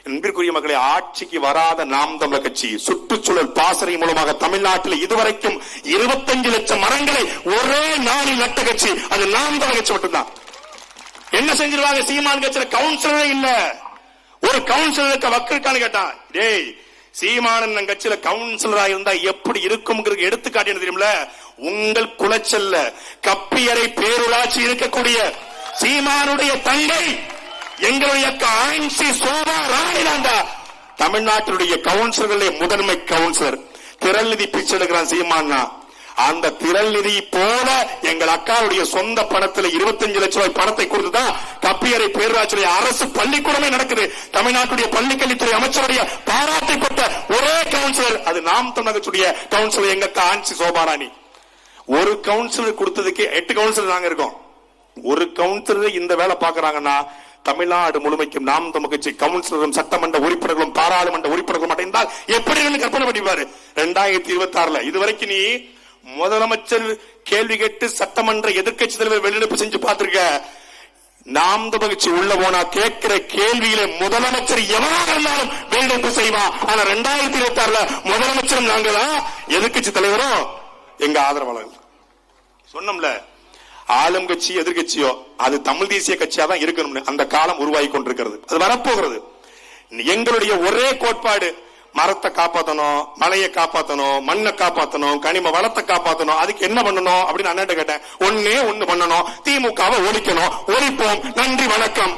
அன்பிற்குரிய மக்களை, ஆட்சிக்கு வராத நாம் தமிழர் கட்சி சுற்றுச்சூழல் பாசறை மூலமாக தமிழ்நாட்டில் இதுவரைக்கும் 25 லட்சம் மரங்களை ஒரே நாளில் நட்ட கட்சி அது நாம் தமிழர் கட்சி மட்டும்தான். என்ன செஞ்சிருவாங்க? சீமான் கட்சியில கவுன்சிலரே இல்ல. ஒரு கவுன்சிலருக்கு வக்கிருக்கான்னு கேட்டான். டேய், சீமானன் கட்சியில கவுன்சிலரா இருந்தா எப்படி இருக்கும் எடுத்துக்காட்டு என்ன தெரியுமில? உங்கள் குளச்சல்ல கப்பியறை பேரூராட்சி இருக்கக்கூடிய சீமானுடைய தங்கை எங்களுடைய ஆன்சி சோபா ராணி தாண்டா தமிழ்நாட்டினுடைய கவுன்சிலர்களே முதன்மை கவுன்சிலர். திரள் நிதி பிச்சை எடுக்கிறான் சீமானா. அந்த திரள் நிதி போல எங்கள் அக்காவுடைய சொந்த பணத்தில் 25 லட்சம் ரூபாய் பணத்தை கொடுத்துதான் கப்பியறை பேரூராட்சியுடைய அரசு பள்ளிக்கூடமே நடக்குது. தமிழ்நாட்டுடைய பள்ளிக்கல்வித்துறை அமைச்சருடைய பாராட்டை பெற்ற ஒரே கவுன்சிலர் அது நாம் தமிழகத்துடைய கவுன்சிலர் எங்க அக்கா ஆன்சி சோபாராணி. ஒரு கவுன்சிலர் கொடுத்ததுக்கு 8 கவுன்சிலர் நாங்க இருக்கோம். ஒரு கவுன்சிலர் இந்த வேலை பாக்குறாங்கன்னா தமிழ்நாடு முழுமைக்கும் நாம் தமிழ் கட்சி கவுன்சிலரும் சட்டமன்ற உறுப்பினர்களும் பாராளுமன்ற உறுப்பினர்களும் அடைந்தால் எப்படி கற்பனை பண்ணிப்பாரு. 2026 இதுவரைக்கும் நீ முதலமைச்சர் கேள்வி கேட்டு சட்டமன்ற எதிர்கட்சி தலைவர் வெளிநடப்பு செஞ்சு பார்த்திருக்க. நாம் தமிழ் கட்சி உள்ள போனா கேட்கிற கேள்வியில முதலமைச்சர் எவராக இருந்தாலும் வெளிநடப்பு செய்வான். ஆனா 2026 முதலமைச்சரும் நாங்கதான், எதிர்கட்சி தலைவரும் எங்க ஆதரவாளர்கள். சொன்னோம்ல, ஆளும் கட்சி எதிர்கட்சியோ அது தமிழ் தேசிய கட்சியா தான் இருக்கணும்னு அந்த காலம் உருவாகி கொண்டிருக்கிறது. அது வரப்போகிறது. எங்களுடைய ஒரே கோட்பாடு, மரத்தை காப்பாற்றணும், மலையை காப்பாற்றணும், மண்ணை காப்பாற்றணும், கனிம வளத்தை காப்பாற்றணும். அதுக்கு என்ன பண்ணணும் அப்படின்னு அண்ணன் கேட்டேன். ஒண்ணு பண்ணணும், திமுகவை ஒழிக்கணும். ஒழிப்போம். நன்றி, வணக்கம்.